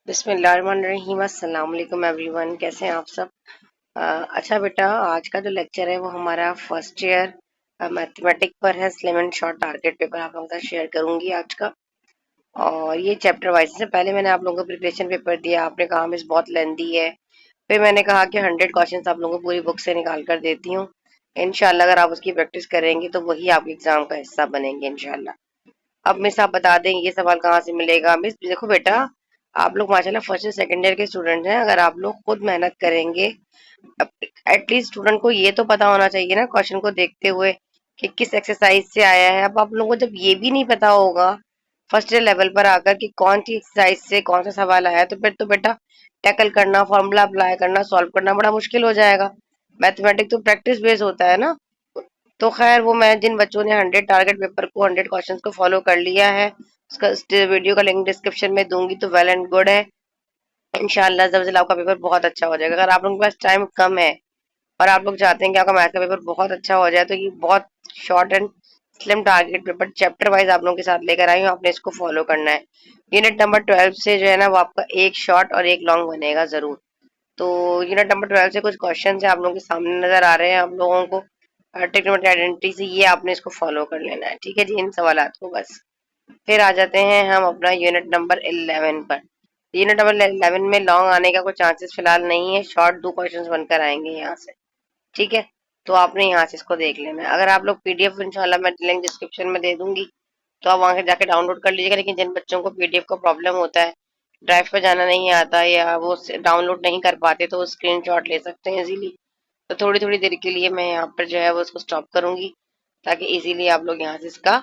बिस्मिल्लाहिर्रहमानिर्रहीम। अस्सलाम वालेकुम एवरीवन, कैसे हैं आप सब। अच्छा बेटा, आज का जो लेक्चर है वो हमारा फर्स्ट ईयर मैथमेटिक पर है। Slim and short target paper आप लोगों के साथ शेयर करूंगी आज का। और ये चैप्टर वाइज से पहले मैंने आप लोगों को प्रिपरेशन पेपर दिया, आपने कहा मिस बहुत लेंदी है। फिर मैंने कहा कि 100 क्वेश्चन आप लोगों को पूरी बुक से निकाल कर देती हूँ। इंशाल्लाह अगर आप उसकी प्रैक्टिस करेंगे तो वही आपके एग्जाम का हिस्सा बनेंगे इंशाल्लाह। अब मिस आप बता दें ये सवाल कहाँ से मिलेगा। मिस देखो बेटा, आप लोग माशाल्लाह फर्स्ट और सेकंड ईयर के स्टूडेंट हैं। अगर आप लोग खुद मेहनत करेंगे, एटलीस्ट स्टूडेंट को ये तो पता होना चाहिए ना क्वेश्चन को देखते हुए कि किस एक्सरसाइज से आया है। अब आप लोगों को जब ये भी नहीं पता होगा फर्स्ट ईयर लेवल पर आकर कि कौन सी एक्सरसाइज से कौन सा सवाल आया, तो फिर तो बेटा टैकल करना, फॉर्मूला अप्लाई करना, सॉल्व करना बड़ा मुश्किल हो जाएगा। मैथमेटिक्स तो प्रैक्टिस बेस्ड होता है ना। तो खैर, वो मैं जिन बच्चों ने 100 टारगेट पेपर को 100 क्वेश्चंस को फॉलो कर लिया है, उसका वीडियो का लिंक डिस्क्रिप्शन में दूंगी तो वेल एंड गुड है। इंशाल्लाह जल्द आपका पेपर बहुत अच्छा हो जाएगा। अगर आप लोगों के पास टाइम कम है और आप लोग चाहते हैं कि आपका मैथ का पेपर बहुत अच्छा हो जाए, तो ये बहुत short and slim target paper chapter wise आप लोगों के साथ लेकर आई हूँ। आपने इसको फॉलो करना है। यूनिट नंबर 12 से जो है ना, वो आपका एक शॉर्ट और एक लॉन्ग बनेगा जरूर। तो यूनिट नंबर 12 से कुछ क्वेश्चन है आप लोगों के सामने नजर आ रहे हैं आप लोगों को। ट्रिग्नोमेट्री आइडेंटिटी से ये आपने इसको फॉलो कर लेना है, ठीक है जी, इन सवालात को बस। फिर आ जाते हैं हम अपना यूनिट नंबर 11 पर। यूनिट नंबर 11 में लॉन्ग आने का कोई चांसेस फिलहाल नहीं है, शॉर्ट दो क्वेश्चंस बनकर आएंगे यहाँ से, ठीक है। तो आपने यहाँ से इसको देख लेना है। अगर आप लोग पीडीएफ इंशाल्लाह मैं लिंक डिस्क्रिप्शन में दे दूंगी तो आप वहां से जाके डाउनलोड कर लीजिएगा। लेकिन जिन बच्चों को पीडीएफ का प्रॉब्लम होता है, ड्राइव पे जाना नहीं आता या वो डाउनलोड नहीं कर पाते, तो वो स्क्रीनशॉट ले सकते हैं इजीली। तो थोड़ी थोड़ी देर के लिए मैं यहाँ पर जो है वो उसको स्टॉप करूंगी ताकि इजीली आप लोग यहाँ से इसका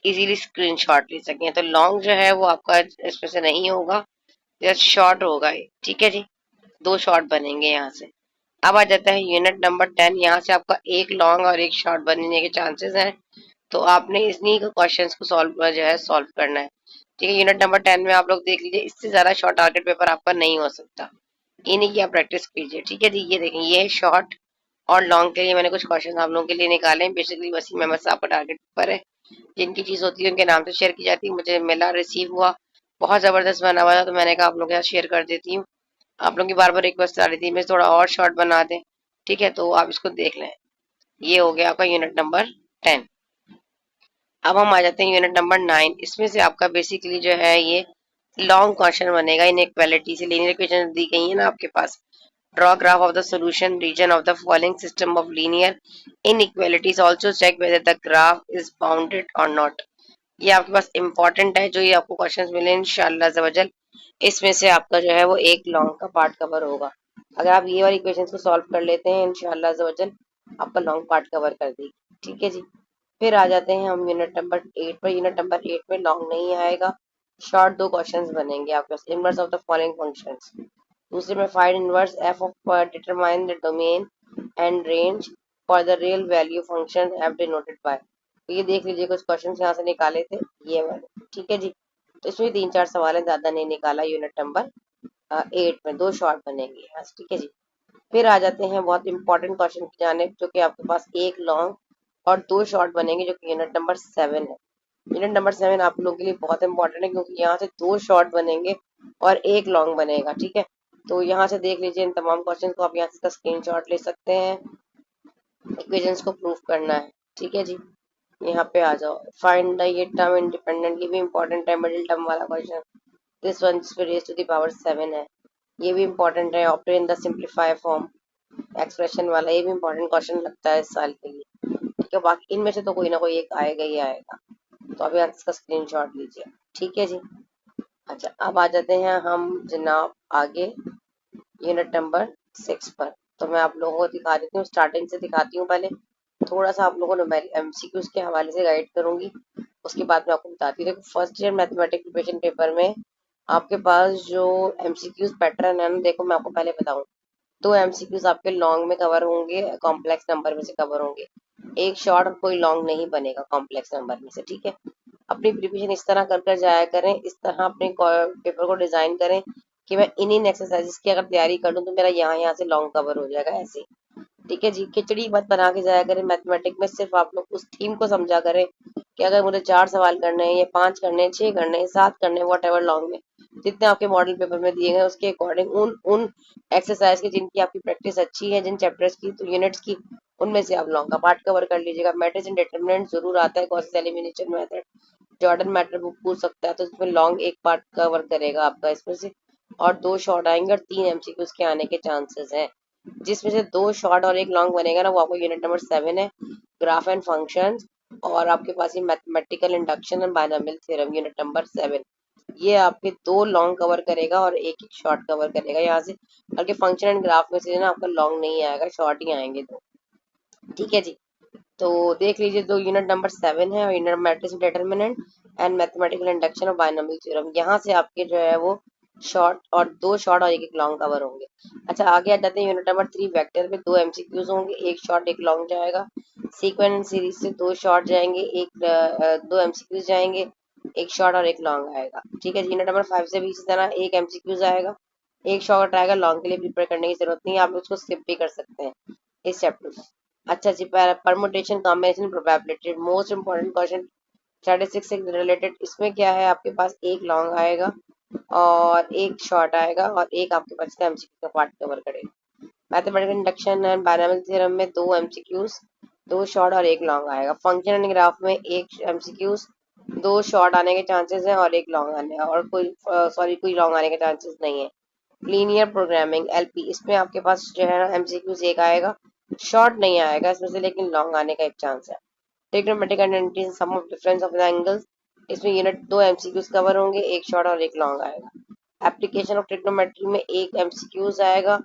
इजीली स्क्रीनशॉट ले सकें। तो लॉन्ग जो है वो आपका इसमें से नहीं होगा, जस्ट शॉर्ट होगा ये, ठीक है जी। दो शॉर्ट बनेंगे यहाँ से। अब आ जाता है यूनिट नंबर 10। यहाँ से आपका एक लॉन्ग और एक शॉर्ट बनने के चांसेस हैं। तो आपने इन्हीं क्वेश्चंस को सॉल्व जो है सॉल्व करना है, ठीक है। यूनिट नंबर 10 में आप लोग देख लीजिए, इससे ज्यादा शॉर्ट टारगेट पेपर आपका नहीं हो सकता। इन्हीं की आप प्रैक्टिस कीजिए, ठीक है जी। ये देखें, ये शॉर्ट और लॉन्ग के लिए मैंने कुछ क्वेश्चन आप लोगों के लिए निकाले हैं। बेसिकली वसीम अहमद साहब का टारगेट पेपर है। जिनकी चीज होती है उनके नाम से शेयर की जाती है। मुझे मिला, रिसीव हुआ, बहुत जबरदस्त बना हुआ था, तो मैंने कहा आप लोगों के साथ शेयर कर देती हूँ। आप लोगों की बार बार रिक्वेस्ट आ रही थी मैं थोड़ा और शॉर्ट बना दें, ठीक है। तो आप इसको देख लें। ये हो गया आपका यूनिट नंबर 10। अब हम आ जाते हैं यूनिट नंबर 9। इसमें से आपका बेसिकली जो है ये लॉन्ग क्वेश्चन बनेगा। इनइक्वालिटी से लीनियर इक्वेशन दी गई है ना आपके पास। Draw graph of the solution region of the following system of linear inequalities, also check whether the graph is bounded or not. ये आपके पास इंपॉर्टेंट है, जो ये आपको क्वेश्चंस मिले इंशाल्लाह अज़्ज़वजल, इसमें से आपका जो है वो एक लॉन्ग का पार्ट कवर होगा। अगर आप ये वाली इक्वेशंस को सॉल्व कर लेते हैं इंशाल्लाह अज़्ज़वजल, आपका लॉन्ग पार्ट कवर कर देगी, ठीक है जी। फिर आ जाते हैं हम यूनिट नंबर 8 पर। यूनिट नंबर 8 में लॉन्ग नहीं आएगा, शॉर्ट दो क्वेश्चंस बनेंगे आपके पास। Inverse of the following functions. दूसरे में find inverse F of determine the domain and range for the real value function F denoted by. तो ये देख लीजिए, कुछ क्वेश्चन यहाँ से निकाले थे ये वाले, ठीक है जी। तो इसमें तीन चार सवाल है, ज्यादा नहीं निकाला। यूनिट नंबर 8 में दो शॉर्ट बनेंगे यहाँ से, ठीक है जी। फिर आ जाते हैं बहुत इंपॉर्टेंट क्वेश्चन की जानिब, जो कि आपके पास एक लॉन्ग और दो शॉर्ट बनेंगे, जो कि यूनिट नंबर 7 है। यूनिट नंबर 7 आप लोगों के लिए बहुत इंपॉर्टेंट है, क्योंकि यहाँ से दो शॉर्ट बनेंगे और एक लॉन्ग बनेगा, ठीक है। तो यहाँ से देख लीजिए, इन तमाम क्वेश्चन को आप यहाँ से स्क्रीन शॉट ले सकते हैं। इक्वेशंस को प्रूव करना है, ठीक है जी। यहाँ पे आ जाओ। फाइंड द ये टर्म इंडिपेंडेंटली भी इंपॉर्टेंट है, मिडिल टर्म वाला question. This one raise to the power 7 है, ये भी इंपॉर्टेंट है। Obtain the simplify form expression वाला, ये भी इंपॉर्टेंट क्वेश्चन लगता है इस साल के लिए, ठीक है। बाकी इनमें से तो कोई ना कोई एक आएगा ही आएगा। तो अभी आप इसका स्क्रीनशॉट लीजिए, ठीक है जी। अच्छा, अब आ जाते हैं हम जनाब आगे यूनिट नंबर 6 पर। तो मैं आप लोगों को दिखा देती हूँ, स्टार्टिंग से दिखाती हूँ पहले। थोड़ा सा आप लोगों ने एमसीक्यूज के हवाले से गाइड करूंगी, उसके बाद मैं आपको बताती हूँ। देखो, first year mathematics preparation paper में आपके पास जो एमसीक्यूज पैटर्न है ना, देखो मैं आपको पहले बताऊँ। दो एमसीक्यूज आपके लॉन्ग में कवर होंगे, कॉम्प्लेक्स नंबर में से कवर होंगे। एक शॉर्ट और कोई लॉन्ग नहीं बनेगा कॉम्प्लेक्स नंबर में से, ठीक है। अपनी प्रिपरेशन इस तरह कर कर जाया करें, इस तरह अपने पेपर को डिजाइन करें कि मैं इन इन एक्सरसाइजेस की अगर तैयारी कर लूँ तो मेरा यहाँ यहाँ से लॉन्ग कवर हो जाएगा ऐसे, ठीक है जी। खिचड़ी मत बना के जाया करें मैथमेटिक में, सिर्फ आप लोग उस थीम को समझा करें कि अगर मुझे 4 सवाल करने हैं या 5 करने हैं, 6 करने हैं, 7 करने हैं, वॉट एवर लॉन्ग में, जितने आपके मॉडल पेपर में दिए गए उसके अकॉर्डिंग उन उन एक्सरसाइज की जिनकी आपकी प्रैक्टिस अच्छी है, जिन चैप्टर्स की तो यूनिट्स की, उनमें से आप लॉन्ग का पार्ट कवर कर लीजिएगा। मैट्रिक्स एंड डिटरमिनेंट जरूर आता है, Gauss elimination method, Jordan matter वो पूछ सकता है, तो इसमें लॉन्ग एक पार्ट कवर करेगा आपका इसमें से, और 2 शॉर्ट आएंगे और 3 एमसीक्यूज के आने के चांसेस हैं। जिसमें से 2 शॉर्ट और एक लॉन्ग बनेगा ना, वो आपको यूनिट नंबर 7 है, ग्राफ एंड फंक्शंस, और आपके पास ये mathematical induction and binomial theorem unit number 7। ये आपके 2 लॉन्ग कवर करेगा और एक एक शॉर्ट कवर करेगा यहाँ से। बल्कि फंक्शन एंड ग्राफ में से ना आपका लॉन्ग नहीं आएगा, शॉर्ट ही आएंगे दो। ठीक है जी। तो देख लीजिए, दो यूनिट नंबर 7 है, और unit matrix determinant and mathematical induction और बायनॉमियल थ्योरम, यहाँ से आपके जो है वो शॉर्ट और 2 शॉर्ट और एक एक लॉन्ग कवर होंगे। अच्छा, आगे आ जाते हैं यूनिट नंबर 3 वेक्टर पे। 2 एमसीक्यूज होंगे, एक शॉर्ट एक लॉन्ग जाएगा। सीक्वेंस एंड सीरीज से 2 शॉर्ट जाएंगे, एक 2 एमसीक्यूज जाएंगे, एक शॉर्ट और एक लॉन्ग आएगा। ठीक है, यूनिट नंबर 5 से भी इसी तरह एक एमसीक्यूज आएगा, एक शॉर्ट आएगा, लॉन्ग के लिए प्रिपेयर करने की जरूरत नहीं है, आप उसको स्किप भी कर सकते हैं इस चैप्टर में। अच्छा जी, permutation combination probability, most important question statistics से रिलेटेड। इसमें क्या है, आपके पास एक लॉन्ग आएगा और एक शॉर्ट आएगा और एक आपके पास एमसीक्यू का पार्ट कवर करेगा। Mathematical induction and binomial theorem में 2 एमसीक्यूज, 2 शॉर्ट और एक लॉन्ग आएगा। फंक्शन एंड ग्राफ में एक एमसीक्यूज, 2 शॉर्ट आने के चांसेस हैं और एक लॉन्ग आने, और कोई कोई लॉन्ग आने के चांसेस नहीं है। लीनियर प्रोग्रामिंग एलपी, इसमें आपके पास जो है ना एमसीक्यूज एक आएगा, शॉर्ट नहीं आएगा इसमें से, लेकिन लॉन्ग आने का एक चांस है। Trigonometric identity sum of difference of the angles, इसमें यूनिट 2 एमसीक्यूज कवर होंगे, एक शॉर्ट और एक लॉन्ग आएगा। एप्लीकेशन ऑफ ट्रिग्नोमेट्री में एक एमसीक्यूज आएगा,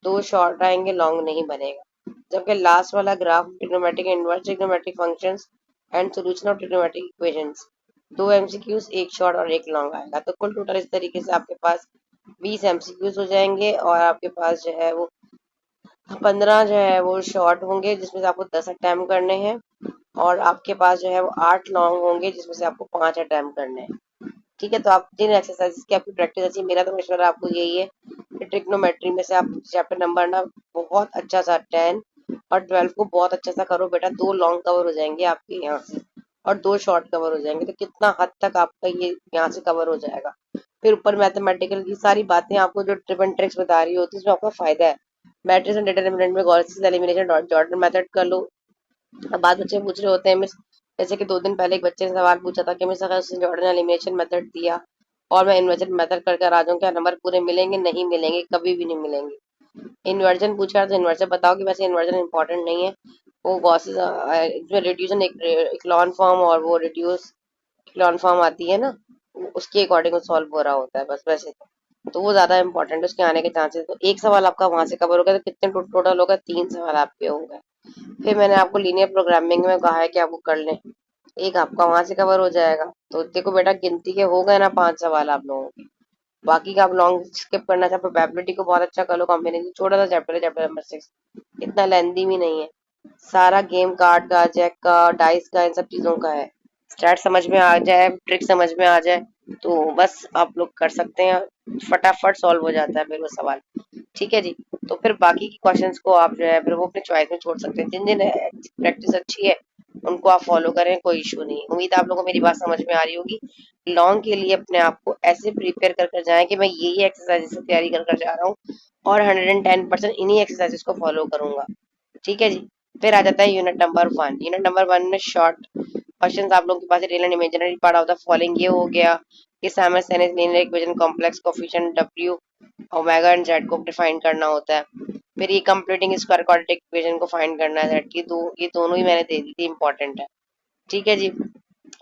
2 शॉर्ट आएंगे, लॉन्ग नहीं बनेगा। जबकि लास्ट वाला graph trigonometric inverse trigonometric functions and solution of trigonometric equations, 2 MCQs एक शॉर्ट और एक लॉन्ग आएगा। तो कुल टोटल इस तरीके से आपके पास 20 एमसीक्यूज हो जाएंगे, और आपके पास जो है वो 15 जो है वो शॉर्ट होंगे जिसमें से आपको 10 अटेम्प्ट करने हैं, और आपके पास जो है वो 8 लॉन्ग होंगे जिसमें से आपको 5 अटेम्प्ट करने हैं। ठीक है, तो आप जिन एक्सरसाइजेस की आपकी प्रैक्टिस अच्छी, मेरा तो मशवरा आपको यही है कि ट्रिग्नोमेट्री में से आप चैप्टर नंबर ना बहुत अच्छा सा 10 और 12 को बहुत अच्छा सा करो बेटा। 2 लॉन्ग कवर हो जाएंगे आपके यहाँ से, और 2 शॉर्ट कवर हो जाएंगे, तो कितना हद तक आपका ये यहाँ से कवर हो जाएगा। फिर ऊपर मैथमेटिकल की सारी बातें आपको जो ट्रिप एंड ट्रिक्स बता रही होती है, इसमें आपका फायदा है। मैट्रिक्स एंड डिटरमिनेंट में गॉस एलिमिनेशन, जॉर्डन मेथड कर लो। अब बात बच्चे पूछ रहे होते हैं मिस, जैसे कि 2 दिन पहले एक बच्चे ने सवाल पूछा था कि मिस अगर उसने जॉर्डन एलिमिनेशन मेथड दिया और मैं इन्वर्जन मेथड कर कर आ जाऊँ, क्या नंबर पूरे मिलेंगे? नहीं मिलेंगे, कभी भी नहीं मिलेंगे। इन्वर्जन पूछा तो इन्वर्जन बताओ, कि वैसे इन्वर्जन इंपॉर्टेंट नहीं है, वो गॉसेस इसमें रिड्यूसन इक्लॉन फॉर्म और वो रिड्यूस इक्लॉन फॉर्म आती है ना, उसके अकॉर्डिंग सॉल्व हो रहा होता है बस। वैसे तो वो ज्यादा इंपॉर्टेंट है, उसके आने के चांसेस। तो एक सवाल आपका वहां से कवर हो गया, तो कितने टोटल होगा? 3 सवाल आपके हो गए। फिर मैंने आपको लीनियर प्रोग्रामिंग में कहा है कि आपको कर लें, एक आपका वहां से कवर हो जाएगा। तो देखो बेटा, गिनती के हो गए ना 5 सवाल आप लोगों के। बाकी का आप लॉन्ग स्किप करना चाहे, प्रोबेबिलिटी को बहुत अच्छा कर लो, कॉम्बिनेशन छोटा सा चैप्टर है, चैप्टर नंबर 6, इतना लेंदी भी नहीं है। सारा गेम कार्ड का, जैक का, डाइस का, इन सब चीजों का है। स्टैट समझ में आ जाए, ट्रिक समझ में आ जाए, तो बस आप लोग कर सकते हैं, फटाफट सॉल्व हो जाता है फिर वो सवाल। ठीक है जी। तो फिर बाकी के क्वेश्चंस को आप जो है फिर वो अपने चॉइस में छोड़ सकते हैं, जिन जिन प्रैक्टिस अच्छी है उनको आप फॉलो करें, कोई इशू नहीं। उम्मीद है आप लोगों को मेरी बात समझ में आ रही होगी। लॉन्ग के लिए अपने आप को ऐसे प्रिपेयर कर कर जाएं कि मैं यही एक्सरसाइज से तैयारी कर कर जा रहा हूँ, और 110% इन्हीं एक्सरसाइजेस को फॉलो करूंगा। ठीक है जी। फिर आ जाता है यूनिट नंबर 1। यूनिट नंबर 1 में शॉर्ट क्वेश्चंस आप लोगों के पास real and imaginary part of the following ये हो गया कि simultaneous linear equation complex coefficient W omega and Z को डिफाइन करना होता है। फिर ये कंप्लीटिंग स्क्वायर क्वाड्रेटिक इक्वेशन को फाइंड करना है Z की। ये दोनों ही मैंने दे दी थी, इंपॉर्टेंट है। ठीक है जी।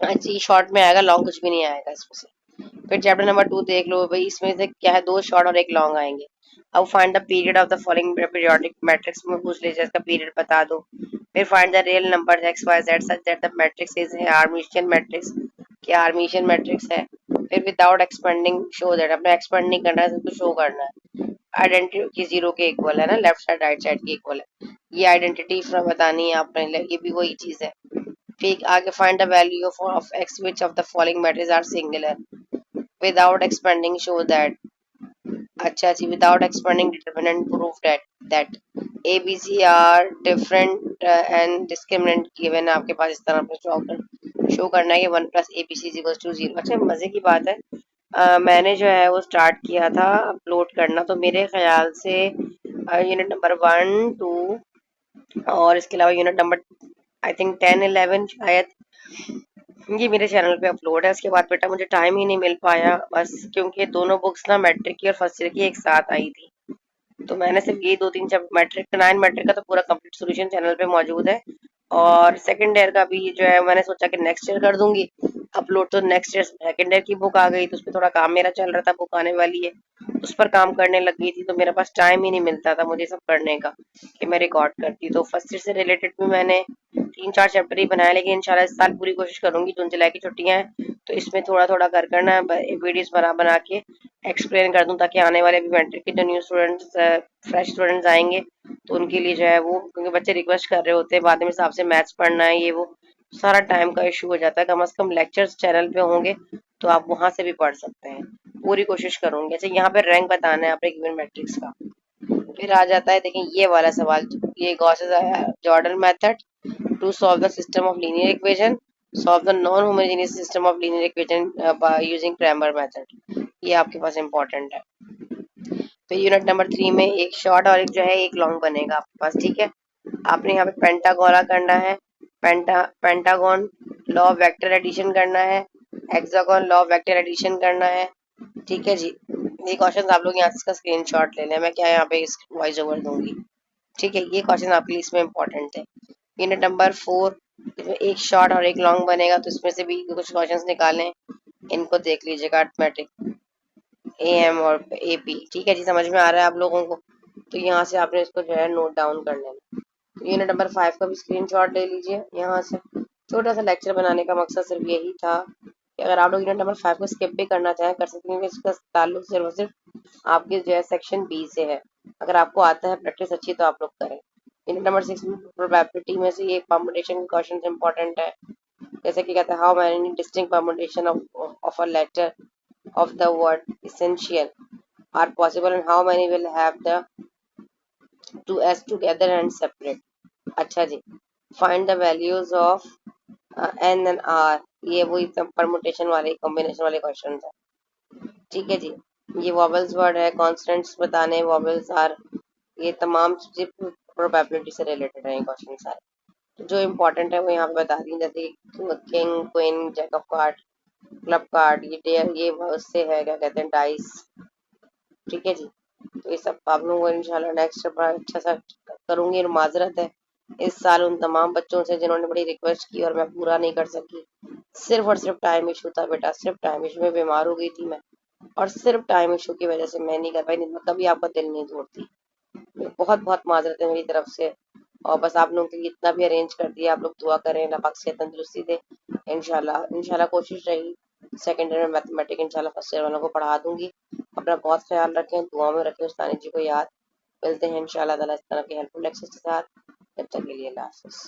अच्छी शॉर्ट में आएगा, लॉन्ग कुछ भी नहीं आएगा इसमें से। फिर चैप्टर नंबर 2 देख लो भाई, इसमें से क्या है, 2 शॉर्ट और एक लॉन्ग आएंगे। अब find the period of the following periodic matrix में पूछ लीजिए, इसका पीरियड बता दो। फिर find the real numbers X Y Z such that the matrix is Hermitian matrix, क्या हार्मिशियन मैट्रिक्स है। फिर विदाउट एक्सपेंडिंग शो दैट, अपने एक्सपेंड नहीं करना है, सिर्फ शो करना है। आइडेंटिटी की 0 के इक्वल है ना, लेफ्ट साइड राइट साइड के इक्वल है, ये आइडेंटिटी बतानी है आपने, ये भी वही चीज है। फिर आगे find the value of X which of the following matrix are singular, without expanding show that. अच्छा जी, without expanding determinant proof that A B C are different and discriminant given है आपके पास। इस तरह पे शो करना है कि 1 + ABC = 0। अच्छा, मजे की बात है, मैंने जो है वो स्टार्ट किया था अपलोड करना, तो मेरे ख्याल से यूनिट नंबर 1 2 और इसके अलावा यूनिट नंबर आई थिंक 10 11 शायद ये मेरे चैनल पे अपलोड है। उसके बाद बेटा मुझे टाइम ही नहीं मिल पाया, बस क्योंकि दोनों बुक्स ना मैट्रिक की और फर्स्ट ईयर की एक साथ आई थी। तो मैंने सिर्फ ये दो तीन जब मैट्रिक 9 मैट्रिक का तो पूरा कंप्लीट सॉल्यूशन चैनल पे मौजूद है, और सेकंड ईयर का भी जो है मैंने सोचा कि नेक्स्ट ईयर कर दूंगी अपलोड। तो नेक्स्ट ईयर सेकंड ईयर की बुक आ गई, तो उस पर थोड़ा काम मेरा चल रहा था, बुक आने वाली है, उस पर काम करने लग गई थी, तो मेरे पास टाइम ही नहीं मिलता था मुझे सब करने का कि मैं रिकॉर्ड करती। तो फर्स्ट ईयर से रिलेटेड भी मैंने 3 4 चैप्टर ही बनाया, लेकिन इंशाल्लाह इस साल पूरी कोशिश करूंगी। जून जुलाई की छुट्टियां हैं तो इसमें थोड़ा थोड़ा कर करना वीडियोस बना बना के एक्सप्लेन कर दूं, ताकि आने वाले भी मैट्रिक के जो न्यू स्टूडेंट्स फ्रेश स्टूडेंट्स आएंगे तो उनके लिए जो है वो, क्योंकि बच्चे रिक्वेस्ट कर रहे होते हैं बाद में हिसाब से मैथ्स पढ़ना है ये वो, सारा टाइम का इशू हो जाता है। कम से कम लेक्चर्स चैनल पे होंगे तो आप वहां से भी पढ़ सकते हैं। पूरी कोशिश करूंगी। अच्छा, यहाँ पे रैंक बताना है आपने गिवन मैट्रिक्स का। फिर आ जाता है, देखिए ये वाला सवाल, ये Gauss Jordan method to solve the system of linear equation, solve the non homogeneous system of linear equation by using Cramer method. ये आपके पास इंपॉर्टेंट है। फिर यूनिट नंबर 3 में एक शॉर्ट और एक जो है एक लॉन्ग बनेगा आपके पास, ठीक है। आपने यहाँ पे पेंटागोना करना है, pentagon law of vector addition करना है, hexagon law of vector addition करना है, ठीक है जी। ये क्वेश्चन आप लोग यहाँ से इसका स्क्रीनशॉट ले लें, मैं क्या यहाँ पे वॉइस ओवर दूंगी, ठीक है। ये क्वेश्चन आपके लिए इसमें इंपॉर्टेंट है। यूनिट नंबर 4, इसमें एक शॉर्ट और एक लॉन्ग बनेगा, तो इसमें से भी कुछ क्वेश्चंस निकालें, इनको देख लीजिएगा। अर्थमेटिक ए एम और ए पी, ठीक है जी, समझ में आ रहा है आप लोगों को। तो यहाँ से आपने इसको जो है नोट डाउन कर लेना। तो यूनिट नंबर 5 का भी स्क्रीनशॉट ले लीजिए यहाँ से। छोटा सा लेक्चर बनाने का मकसद सिर्फ यही था कि अगर आप लोग यूनिट नंबर 5 को स्किप भी करना चाहें कर सकते हैं, क्योंकि इसका ताल्लुक सिर्फ और सिर्फ आपके जो है सेक्शन बी से है। अगर आपको आता है प्रैक्टिस अच्छी तो आप लोग करें। यूनिट नंबर 6 में प्रोबेबिलिटी में से ये परमुटेशन के क्वेश्चन इंपॉर्टेंट है। जैसे कि कहता है how many distinct permutation of a letter of the word essential are possible and how many will have the two s together and separate। अच्छा जी, find the values of n and r, ये वही permutation वाले combination वाले question है, ठीक है जी। ये vowels word है, कॉन्स्टेंट्स बताने, वॉवल्स आर, ये तमाम चीजें प्रोबेबिलिटी से रिलेटेड है क्वेश्चन सारे। तो जो इम्पोर्टेंट है वो यहाँ पे बता दी, जैसे king queen jack of card club card, ये डेयर, ये उससे है क्या कहते हैं डाइस, ठीक है जी। तो ये सब आप लोगों को इंशाल्लाह नेक्स्ट बार अच्छा सा करूंगी। और माजरत है इस साल उन तमाम बच्चों से जिन्होंने बड़ी रिक्वेस्ट की और मैं पूरा नहीं कर सकी। सिर्फ और सिर्फ टाइम इशू था बेटा, सिर्फ टाइम इशू में बीमार हो गई थी मैं, और सिर्फ टाइम इशू की वजह से मैं नहीं कर पाई, नहीं मैं कभी आपका दिल नहीं तोड़ती। बहुत बहुत माजरत है मेरी तरफ से। और बस आप लोगों के लिए इतना भी अरेंज कर दिया, आप लोग दुआ करें, अल्लाह पाक से तंदुरुस्ती दे। इंशाल्लाह इंशाल्लाह कोशिश रही सेकेंड ईयर में मैथमेटिक्स इंशाल्लाह फर्स्ट ईयर वालों को पढ़ा दूंगी। अपना बहुत ख्याल रखें, दुआ में रखें उस्तानी जी को याद। मिलते हैं इंशाल्लाह ताला इस तरह के हेल्पफुल लेक्चर्स के साथ। जब तक के लिए अल्लाह हाफिज़।